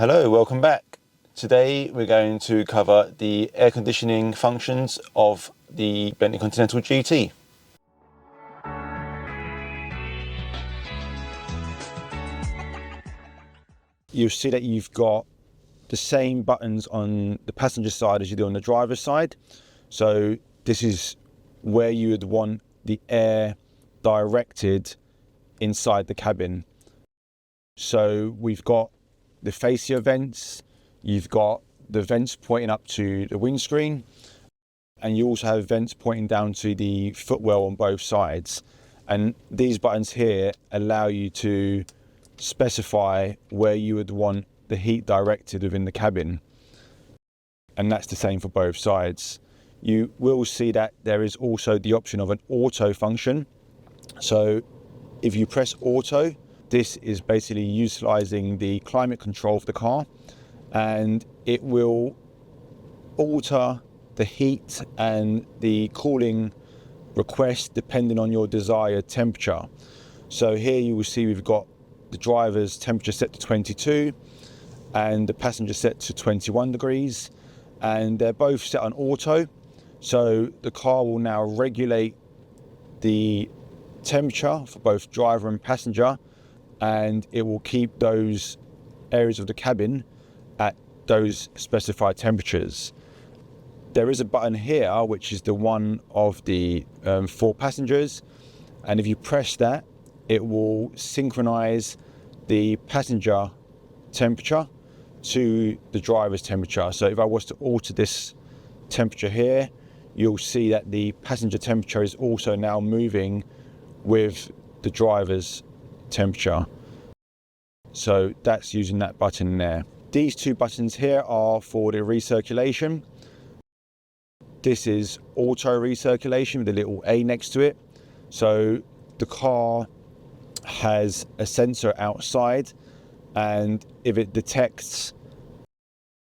Hello, welcome back. Today we're going to cover the air conditioning functions of the Bentley Continental GT. You'll see that you've got the same buttons on the passenger side as you do on the driver's side. So this is where you would want the air directed inside the cabin. So we've got the fascia vents, you've got the vents pointing up to the windscreen, and you also have vents pointing down to the footwell on both sides. And these buttons here allow you to specify where you would want the heat directed within the cabin. And that's the same for both sides. You will see that there is also the option of an auto function. So if you press auto, this is basically utilizing the climate control of the car, and it will alter the heat and the cooling request depending on your desired temperature. So here you will see we've got the driver's temperature set to 22 and the passenger set to 21 degrees, and they're both set on auto. So the car will now regulate the temperature for both driver and passenger, and it will keep those areas of the cabin at those specified temperatures. There is a button here which is the one of the for passengers, and if you press that, it will synchronize the passenger temperature to the driver's temperature. So if I was to alter this temperature here, you'll see that the passenger temperature is also now moving with the driver's temperature. So that's using that button there. These two buttons here are for the recirculation. This is auto recirculation with a little A next to it. So the car has a sensor outside, and if it detects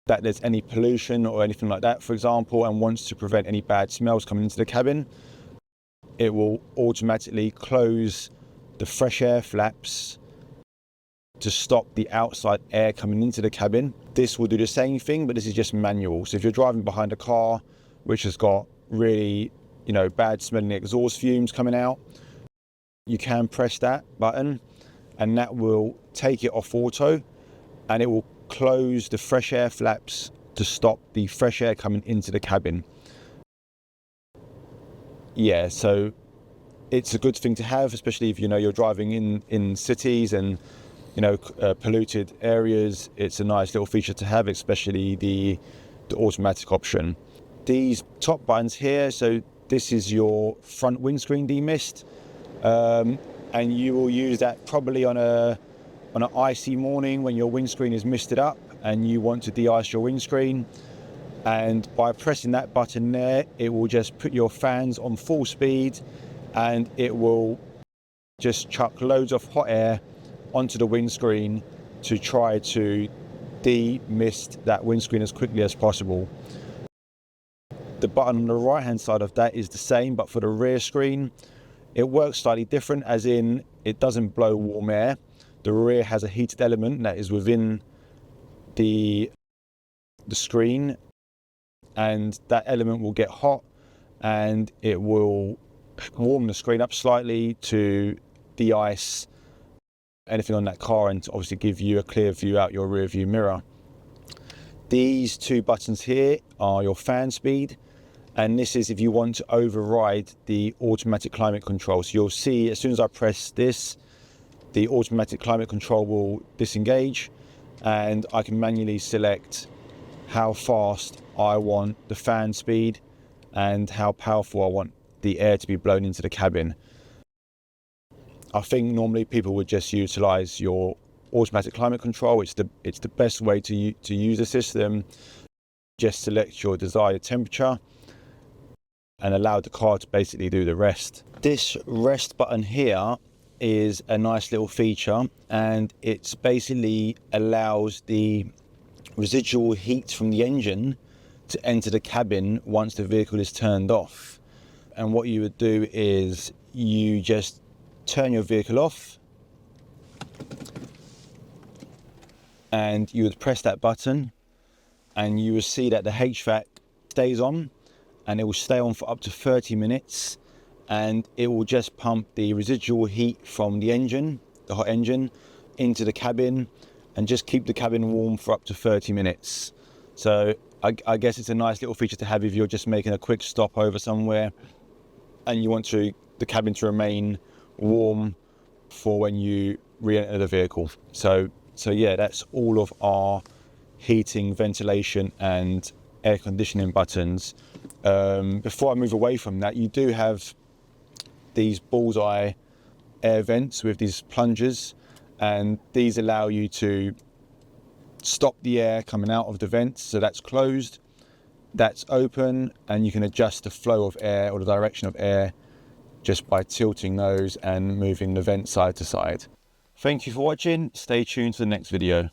that there's any pollution or anything like that, for example, and wants to prevent any bad smells coming into the cabin, it will automatically close the fresh air flaps to stop the outside air coming into the cabin. This will do the same thing, but this is just manual. So if you're driving behind a car which has got really, bad smelling exhaust fumes coming out, you can press that button and that will take it off auto, and it will close the fresh air flaps to stop the fresh air coming into the cabin. Yeah, so it's a good thing to have, especially if you're driving in cities and polluted areas. It's a nice little feature to have, especially the automatic option. These top buttons here, so this is your front windscreen demist, and you will use that probably on an icy morning when your windscreen is misted up and you want to de-ice your windscreen. And by pressing that button there, it will just put your fans on full speed, and it will just chuck loads of hot air onto the windscreen to try to de-mist that windscreen as quickly as possible. The button on the right hand side of that is the same, but for the rear screen, it works slightly different, as in it doesn't blow warm air. The rear has a heated element that is within the screen, and that element will get hot and it will warm the screen up slightly to de-ice anything on that car and to obviously give you a clear view out your rear view mirror. These two buttons here are your fan speed, and this is if you want to override the automatic climate control. So you'll see as soon as I press this, the automatic climate control will disengage, and I can manually select how fast I want the fan speed and how powerful I want the air to be blown into the cabin. I think normally people would just utilize your automatic climate control. It's the best way to use the system. Just select your desired temperature and allow the car to basically do the rest. This rest button here is a nice little feature, and it basically allows the residual heat from the engine to enter the cabin once the vehicle is turned off. And what you would do is you just turn your vehicle off, and you would press that button and you will see that the HVAC stays on, and it will stay on for up to 30 minutes, and it will just pump the residual heat from the engine, the hot engine, into the cabin and just keep the cabin warm for up to 30 minutes. So I guess it's a nice little feature to have if you're just making a quick stop over somewhere and you want the cabin to remain warm for when you re-enter the vehicle. So yeah, that's all of our heating, ventilation and air conditioning buttons. Before I move away from that, you do have these bullseye air vents with these plungers, and these allow you to stop the air coming out of the vents. So that's closed, that's open, and you can adjust the flow of air or the direction of air just by tilting those and moving the vent side to side. Thank you for watching. Stay tuned for the next video.